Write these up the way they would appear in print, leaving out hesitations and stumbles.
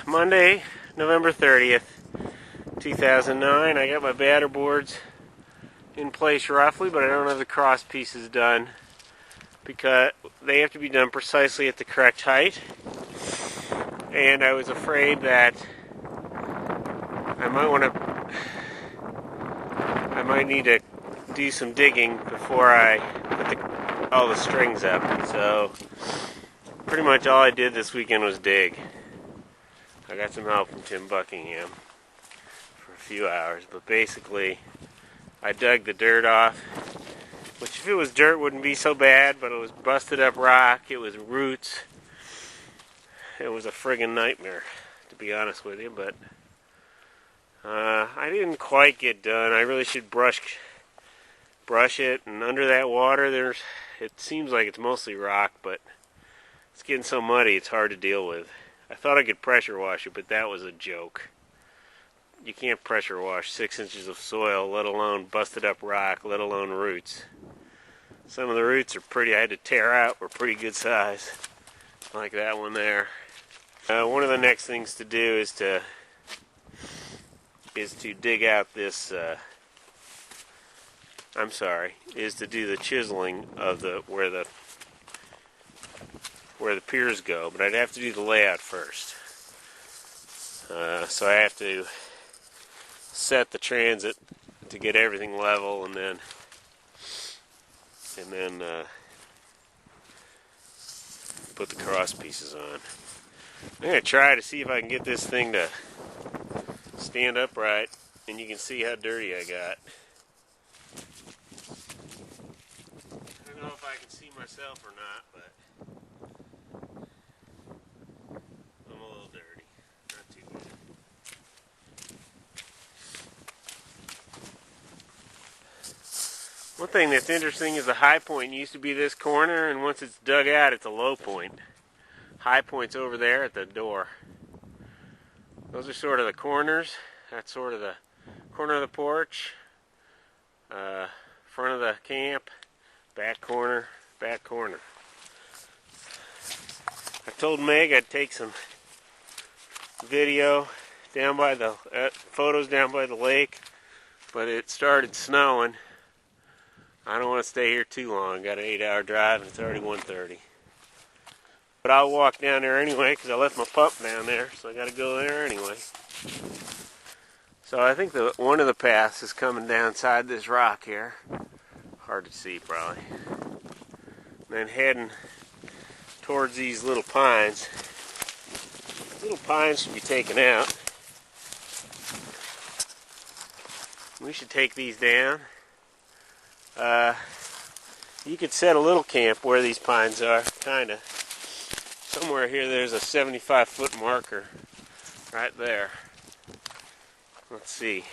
Monday, November 30th, 2009. I got my batter boards in place roughly, but I don't have the cross pieces done because they have to be done precisely at the correct height. And I was afraid that I might need to do some digging before I put all the strings up. So pretty much all I did this weekend was dig. I got some help from Tim Buckingham for a few hours, but basically I dug the dirt off, which if it was dirt wouldn't be so bad, but it was busted up rock, it was roots. It was a friggin' nightmare, to be honest with you, but I didn't quite get done. I really should brush it, and under that water it seems like it's mostly rock, but it's getting so muddy it's hard to deal with. I thought I could pressure wash it, but that was a joke. You can't pressure wash 6 inches of soil, let alone busted up rock, let alone roots. Some of the roots I had to tear out, were pretty good size, like that one there. One of the next things to do is to dig out this. Is to do the chiseling of where the piers go, but I'd have to do the layout first. So I have to set the transit to get everything level, and then put the cross pieces on. I'm going to try to see if I can get this thing to stand upright, and you can see how dirty I got. I don't know if I can see myself or not, but I'm a little dirty. Not too bad. One thing that's interesting is the high point used to be this corner, and once it's dug out, it's a low point. High point's over there at the door. Those are sort of the corners. That's sort of the corner of the porch, front of the camp, back corner, back corner. I told Meg I'd take some video down by the photos down by the lake, but it started snowing. I don't want to stay here too long. Got an 8-hour drive and it's already 1:30. But I'll walk down there anyway because I left my pump down there, so I got to go there anyway. So I think one of the paths is coming downside this rock here. Hard to see probably. And then heading towards these little pines. Little pines should be taken out. We should take these down. You could set a little camp where these pines are, kinda. Somewhere here there's a 75-foot marker right there. Let's see.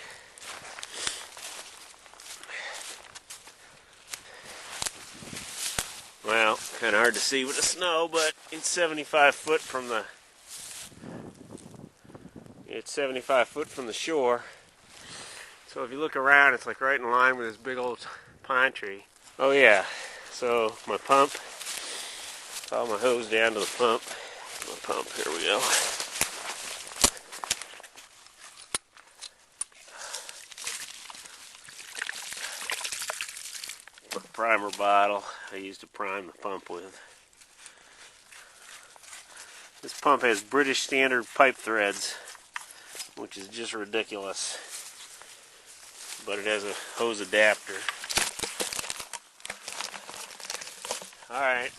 Well, kind of hard to see with the snow, but it's 75 foot from the shore. So if you look around, it's like right in line with this big old pine tree. Oh yeah. So my pump. Follow my hose down to the pump. My pump. Here we go. My primer bottle I used to prime the pump with. This pump has British standard pipe threads, which is just ridiculous. But it has a hose adapter. Alright.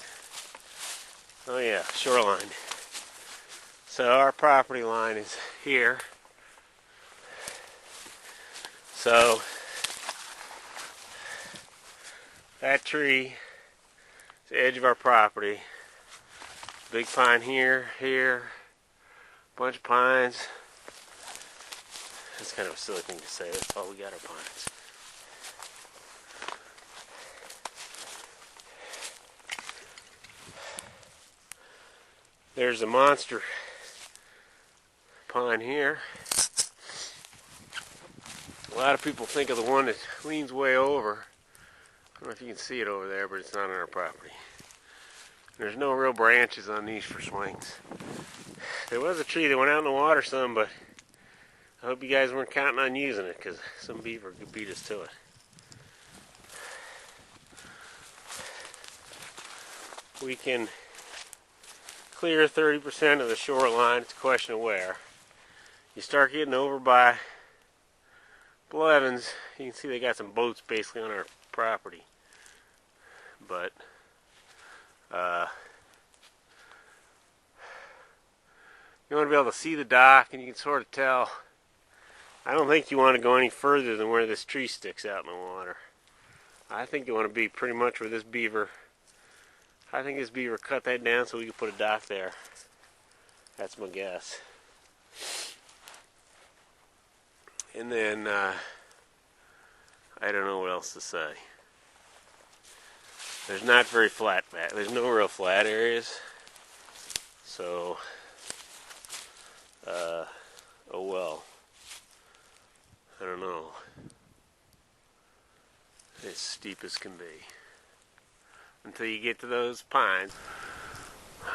Oh yeah, shoreline. So our property line is here. So that tree is the edge of our property. Big pine here, bunch of pines. That's kind of a silly thing to say. That's all we got are pines. There's a monster pine here. A lot of people think of the one that leans way over. I don't know if you can see it over there, but it's not on our property. There's no real branches on these for swings. there was a tree that went out in the water some, but I hope you guys weren't counting on using it, because some beaver could beat us to it. We can clear 30% of the shoreline. It's a question of where. You start getting over by Blevins, you can see they got some boats basically on our property. But you want to be able to see the dock, and you can sort of tell. I don't think you want to go any further than where this tree sticks out in the water. I think you want to be pretty much where this beaver. I think this beaver cut that down so we could put a dock there. That's my guess. And then I don't know what else to say. There's not very flat back. There's no real flat areas. So, oh well. I don't know. As steep as can be. Until you get to those pines.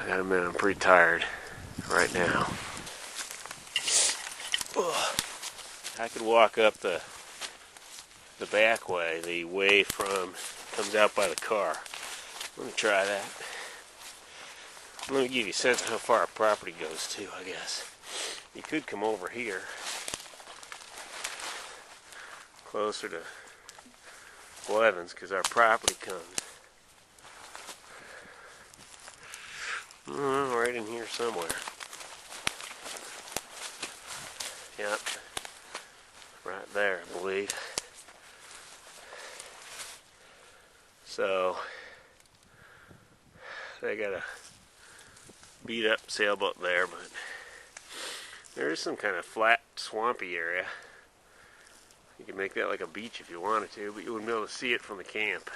I gotta admit, I'm pretty tired right now. I could walk up the back way, the way from comes out by the car. Let me try that. Let me give you a sense of how far our property goes too, I guess. You could come over here, closer to Blevins, because our property comes right in here somewhere. Yep. Right there, I believe. So, they got a beat up sailboat there, but there is some kind of flat, swampy area. You can make that like a beach if you wanted to, but you wouldn't be able to see it from the camp.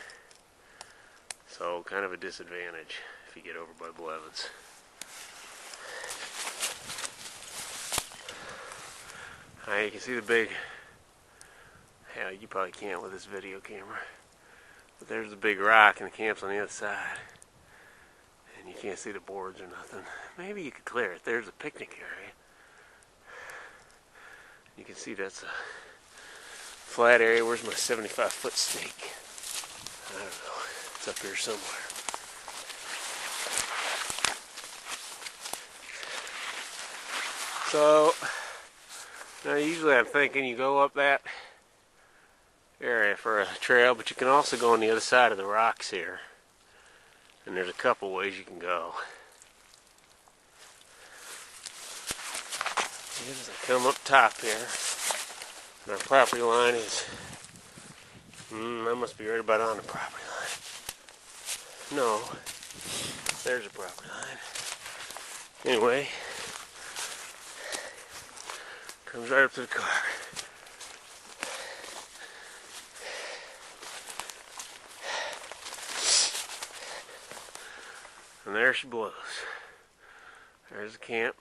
So, kind of a disadvantage if you get over by Blevins. You can see the big, hell, you probably can't with this video camera, but there's the big rock and the camp's on the other side, and you can't see the boards or nothing. Maybe you could clear it. There's a picnic area. You can see that's a flat area. Where's my 75-foot stake? I don't know. It's up here somewhere. So, now usually I'm thinking you go up that area for a trail, but you can also go on the other side of the rocks here. And there's a couple ways you can go. As I come up top here, and our property line is, I must be right about on the property line. No, there's a property line. Anyway, comes right up to the car. And there she blows. There's the camp.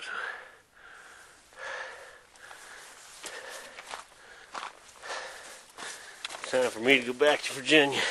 Time for me to go back to Virginia.